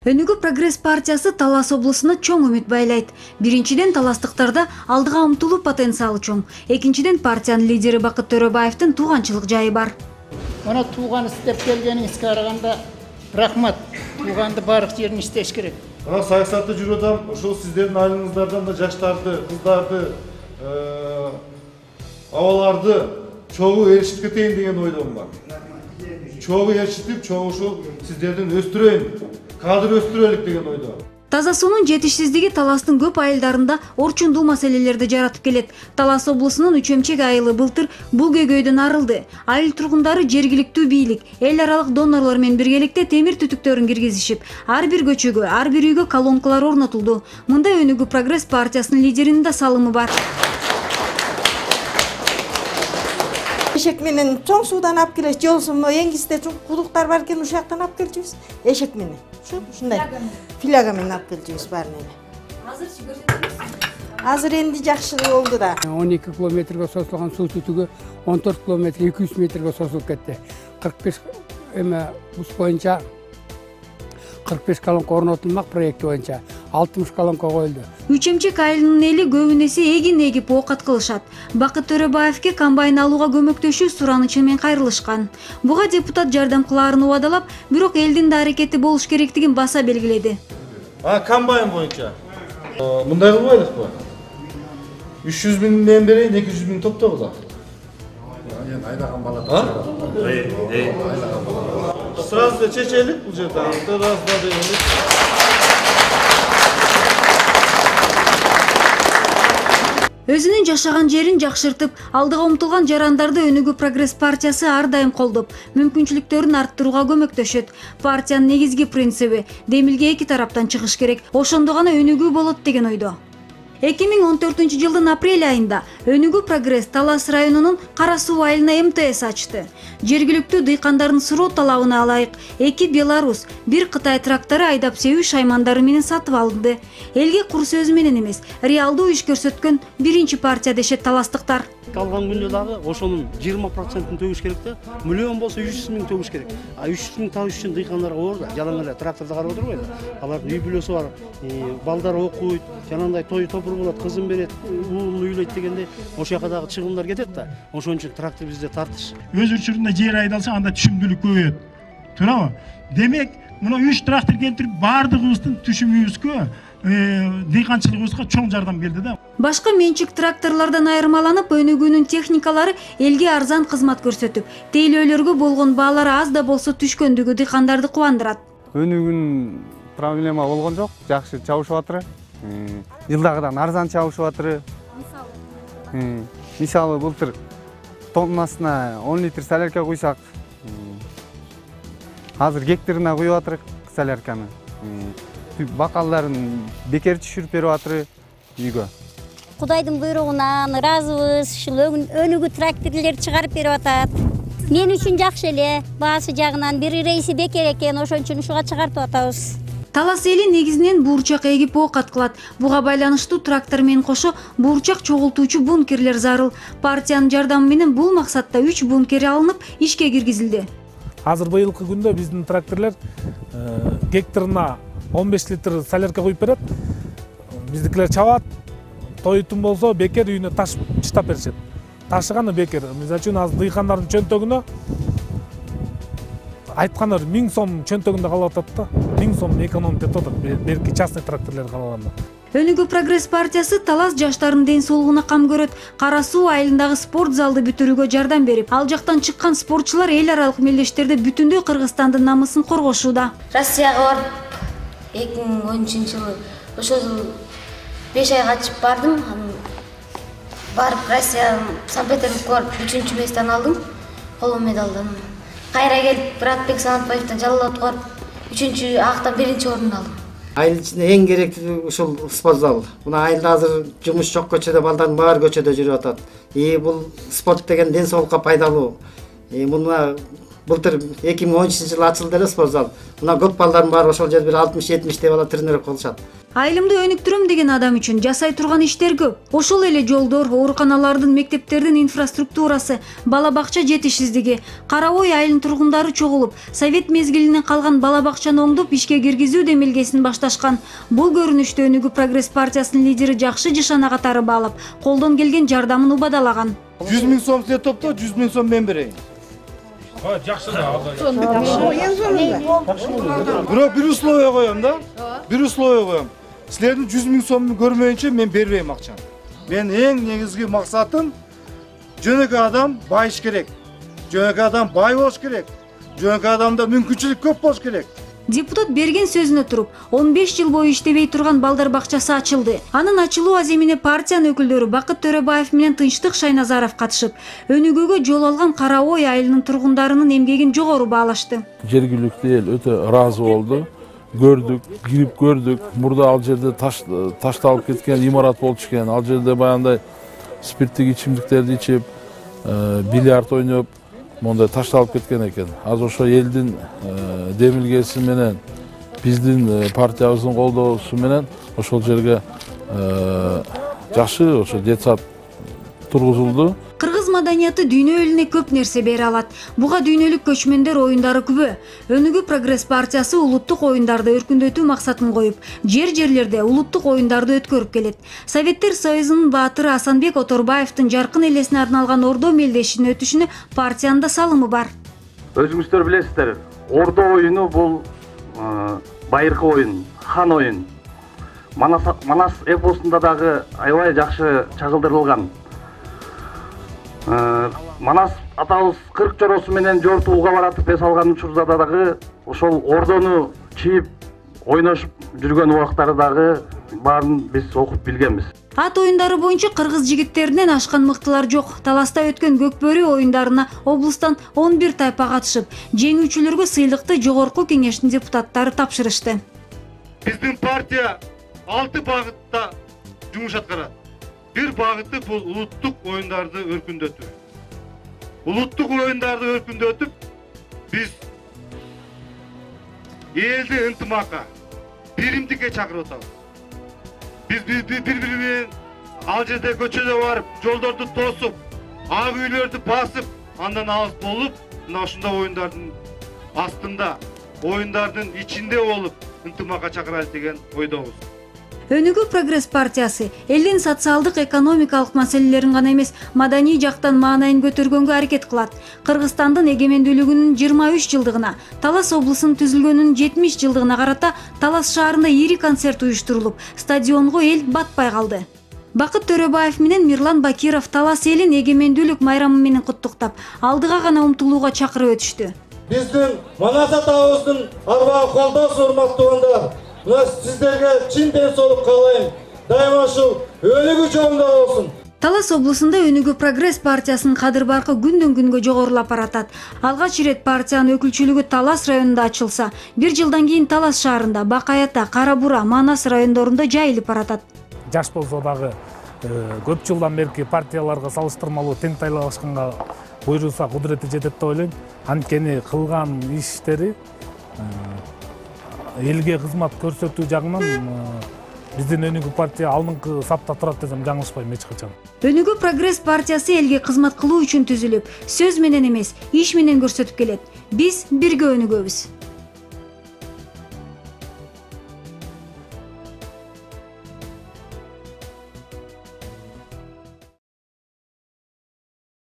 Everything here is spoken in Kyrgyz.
Өнүгүү Прогресс партиясы Талас облусуна чоң үмүт байлайт. Биринчиден, таластыктарда алдыга умтулуу потенциалы чоң. Экинчиден, партиянын лидери Бакыт Төрөбаевдин тууганчылык жайы бар. Мына тууган иштеп келгениңизге караганда рахмат. Тууганды бардык жерин иштеш керек. Мына саясатты жүрүп атам, ошол сиздердин айылыңыздардан да жаштарды, кыздарды, абаларды чогуу эрişип кетейин деген ойдомун бар. Чогуу эрişип, чогуу ушул сиздердин өстүрөйүн, кадр өстүрөлүк деген ойдо. Таза суунун жетишсиздиги Таластын көп айылдарында орчундуу маселелерди жаратып келет. Талас облусунун Үчөмчек айылы былтыр бул көйгөйдөн арылды. Айыл тургундары жергиликтүү бийлик, эл аралык донорлор менен биргеликте темир түтүктөрүн киргизишип, ар бир көчөгө, ар бир үйгө колонкалар орнотулду. Мында Өнүгүү Прогресс партиясынын лидеринин да салымы бар. Эшек менен чоң суудан алып келебиз. Жолсумно эңгизде чоң кудуктар бар экен, ушактан алып келчүбүз. Эшек менен. Ушундай. Филяга менен алып келчүбүз баарын эле. Азыр энди жакшы болду да. 12 километрге созулган суу түтүгү 14 километр 200 метрге созулуп кетти. 45 бус боюнча 45 колонка орнотулмак проекти боюнча 60 колонка коюлду. Үчөмчек айылынын эли көбүнесе эгин эгип оокат кылышат. Бакыт Төрөбаевге комбайн алууга көмөктөшүү суранычы менен кайрылышкан. Буга депутат жардам кылаарын убадалап, бирок элдин да аракети болуш керектигин баса белгиледи. Комбайн боюнча мындай кылбайлыкпы? 300 миңден берейин, 200 миң топтогузак. Айлаган бала. Сразу чечелик бул жерде. Өзүнүн жашаган жерин жакшыртып, алдыга умтулган жарандарды Өнүгүү Прогресс партиясы ар дайым колдоп, мүмкүнчүлүктөрүн арттырууга көмөктөшөт. Партиянын негизги принциби демилге эки тараптан чыгыш керек. Ошондо гана өнүгүү болот деген ойдо. 2014 жылдын апрель айында Өнүгүү Прогресс Талас районунун Кара Суу айылына МТС ачты. Жергиликтүү дыйкандардын суроо талабына ылайык 2 Беларус, 1 Кытай трактору айдап себүү шаймандары менен сатып алынды. Элге кур сөзү менен эмес, реалдуу иш көрсөткөн биринчи партия дешет таластыктар. Калган күндө дагы ошонун 20%-ын төгүш керек да. Миллион болсо 300 миң төгүш керек. 300 миң табыш үчүн дыйкандарга оор да. Жалаң эле тракторду карап отурбайбы? Алардын үй бүлөсү бар, балдар окуйт, жанагындай той топур болот, кызын берет, уулун үйлөйт дегенде ошол жака дагы чыгымдар кетет да. Ошон үчүн трактор бизде тартыш. Өз учурунда жер айдалса анда түшүмдүүлүк көбөйөт. Туурабы? Демек, мына 3 трактор келтирип бардыгыбыздын түшүмүбүзгө, дыйканчылыгыбызга чоң жардам берди да. Башка менчик тракторлордон айырмаланып, Өнүгүүнүн техникалары элге арзан кызмат көрсөтүп, тейлөөлөргө болгон баалары аз да болсо түшкөндүгү дыйкандарды кубандырат. Өнүгүүнүн проблема болгон жок, жакшы чабышып атыр. Жылдагыдан арзан чабышып атыр. Мисалы былтыр тоннасына 10 литр солярка куйсак, азыр гектарына куюп атырык солярканы. Бакалдарын бекер түшүрүп берип атыр үйгө. Кудайдын буйругунан ыраазыбыз, ушул өнүгүү тракторлор чыгарып берип атат. Мен үчүн жакшы эле, баасы жагынан бир рейси бекер экен, ошон үчүн ушуга чыгартып атабыз. Талас эли негизинен буурчак эгип оокат кылат. Буга байланыштуу трактор менен кошо буурчак чогултуучу бункерлер зарыл. Партиянын жардамы менен бул максатта 3 бункер алынып, ишке киргизилди. Азыр быйылкы күндө биздин тракторлор гектарына 15 литр солярка куюп берет. Биздикилер чабат. Тойтун болсо бекер үйүнө таш чыштап беришет. Ташыганы бекер. Мисалы үчүн азыр дыйкандардын чөнтөгүнө айткандар 1000 сом чөнтөгүндө калып атат да. 1000 сом экономить этип атат берки частный тракторлор калганда. Өнүгүү Прогресс партиясы Талас жаштарынын ден соолугуна кам көрөт. Кара Суу айылындагы спорт залды бүтүрүүгө жардам берип, ал жактан чыккан спортчулар эл аралык мелдештерде бүтүндөй Кыргызстандын намысын коргошууда. Россияга барып 2013-жылы ошол 5 ай качып бардым. Барып Россия Санкт-Петербургга барып 3-местен алдым. Коло медалдан. Кайра келип Буратбек Санатбаевден Жалал барып 3-актан 1-орунду алдым. Айыл ичинде эң керектүү ушул спорт зал. Мына айылда азыр жумуш жок көчөдө балдардын баары көчөдө жүрүп атат. Бул спорт деген ден соолукка пайдалуу. Муна былтыр 2013 жылы ачылды эле спортзал. Мына көп балдардын баары ошол жерде 60-70 бала тренер кылышат. Айылымды өнүктүрөм деген адам үчүн жасай турган иштер көп. Ошол эле жолдор, ооруканалардын, мектептердин инфраструктурасы, бала бакча жетишсиздиги, Кара Ой айылынын тургундары чогулуп, совет мезгилинен калган бала бакчаны оңдоп ишке киргизүү демилгесин башташкан. Бул көрүнүштү Өнүгүү Прогресс партиясынын лидери Жакшы Жишан ага тарып алып, колдон келген жардамын убадалаган. 100 000 сом сиз топто, 100 000 сом мен берейин. Жакшы. Бирок бир условие коем да. Бир условие коем. Силердин 100 000 сомду көрмөйүнчө мен бербейм акчаны. Мен эң негизги максатым жөнөкөй адам байыш керек. Жөнөкөй адам бай болуш керек. Жөнөкөй адамда мүмкүнчүлүк көп болуш керек. Депутат берген сөзүнө туруп, 15 жыл бою иштебей турган балдар бакчасы ачылды. Анын ачылуу аземине партиянын өкүлдөрү Бакыт Төрөбаев менен Тынчтык Шайназаров катышып, өнүгүүгө жол алган Кара Ой айылынын тургундарынын эмгегин жогору баалашты. Жергиликтүү эл өтө ыраазы болду. Көрдүк, кирип көрдүк. Мурда ал жерде ташталып кеткен имарат болчу экен. Ал жерде баягындай спирттик ичимдиктерди ичип, бильярд ойноп, мондай ташталып кеткен экен. Азыр ошо элдин демилгеси менен, биздин партиябыздын колдоосу менен ошол жерге жакшы ошо детсад тургузулду. Кыргыз маданияты дүйнө элине көп нерсе бере алат. Буга дүйнөлүк көчмөндөр оюндары күбө. Өнүгүү Прогресс партиясы улуттук оюндарды өркүндөтүү максатын коюп, жерлерде улуттук оюндарды өткөрүп келет. Советтер Союзунун баатыры Асанбек Оторбаевдин жаркын элесине арналган Ордо мелдешинин өтүшүнө партиянын да салымы бар. Өзүңүздөр билесиздер, Ордо оюну бул байыркы оюн, хан оюн. Манас эпосунда дагы аябай жакшы чагылдырылган. Манас атабыз 40 жоросу менен жортууга баратып эс алган учурда дагы ошол ордону чийип ойношуп жүргөн убактары дагы баарын биз окуп билгенбиз. Ат оюндары боюнча кыргыз жигиттеринен ашкан мыктылар жок. Таласта өткөн Көкбөрү оюндарына облустан 11 тайпа катышып, жеңүүчүлөргө сыйлыкты жогорку кеңештин депутаттары тапшырышты. Биздин партия 6 багытта жумуш аткарат. Bir багыты бул улуттук оюндарды өркүндөтүү. Улуттук оюндарды өркүндөтүп, биз элди ынтымакка, биримдикке чакырып атабыз. Биз бири-бири менен ал жерде көчөдө барып, жолдорду тосуп, ак үйлөрдү басып, андан алыс болуп, мына ушундай оюндардын астында, оюндардын ичинде болуп, ынтымакка чакыралы деген ойдобуз. Өнүгүү Прогресс партиясы элдин социалдык экономикалык маселелерин гана эмес, маданий жактан маанайын көтөргөнгө аракет кылат. Кыргызстандын эгемендүүлүгүнүн 23 жылдыгына, Талас облусунун түзүлгөнүнүн 70 жылдыгына карата Талас шаарында ири концерт уюштурулуп, стадионго эл батпай калды. Бакыт Төрөбаев менен Мирлан Бакиров Талас элин эгемендүүлүк майрамы менен куттуктап, алдыга гана умтулууга чакырып өтүштү. Биздин Манас атабыздын арбагы колдосу, урматтуу туугандар. Сиздерге чын денсаулык каалайм. Дайыма ушул өнүгүү жолунда болсун. Талас облусунда Өнүгүү Прогресс партиясынын кадыр баркы күндөн күнгө жогорулап баратат. Алгач ирет партиянын өкүлчүлүгү Талас районунда ачылса, 1 жылдан кийин Талас шаарында, Бакаята, Кара Бура, Манас райондорунда жайылып баратат. Жаш болсо дагы көп жылдан берки партияларга салыштырмалуу тең тайлашканга буйруса кудурети жетет деп ойлойм. Анткени кылган иштери элге кызмат көрсөтүү жагынан биздин Өнүгүү партия алдыңкы сапта турат десем жаңылышпайм эч качан. Өнүгүү Прогресс партиясы элге кызмат кылуу үчүн түзүлүп, сөз менен эмес, иш менен көрсөтүп келет. Биз бирге өнүгөбүз.